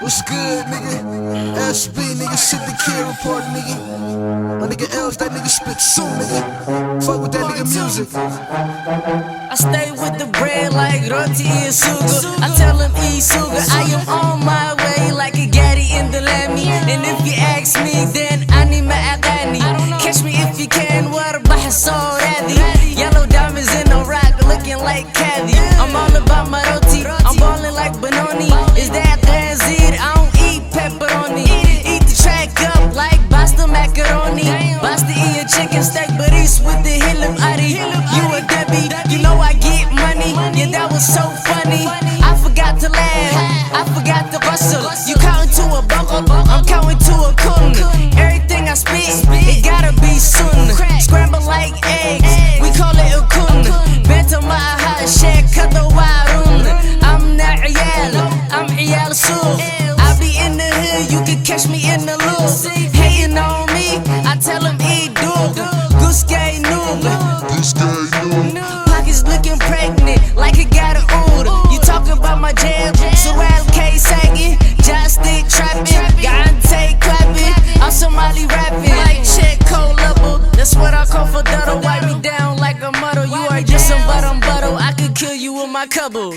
What's good, nigga? SB, nigga, shit the kid report, nigga. My nigga L's, that nigga spit soon, nigga. Fuck with that nigga music. I stay with the bread like roti and sugar. I tell him eat sugar. I am on my way like a Gaddy in the Lammy. And if you ask me, then I need my agani. Catch me if you can, what a so ready. Yellow diamonds in the rock, looking like Caddy. I'm all about my roti, I'm ballin' like Benoni. Is that Gazir? I don't eat pepperoni. Eat the track up like Basta macaroni. Basta eat a chicken steak, but it's with the Hillim Adi. You a Debbie, you know I get money. Yeah, that was so funny. I forgot to laugh, I forgot to bustle. You counting to a buckle, I'm counting to a kun. Everything I spit, it gotta be soon. Scramble like eggs, we call it a kun. Bento maaha, shake the warun. I'm not Iyal, I'm Iyal Soul. I be in the hood, you can catch me in the loop. Hating on me, I tell him eat dog. Goose gay noob. Pockets looking pregnant, like it got a ood. You talking about my jab, Sorrel K sagging, joystick trapping, Gante clapping. I'm Somali rapping, like Chea Doe. That's what I call for Doe. Wipe me down like a muddle. You are just some butter. I could kill you with my couple.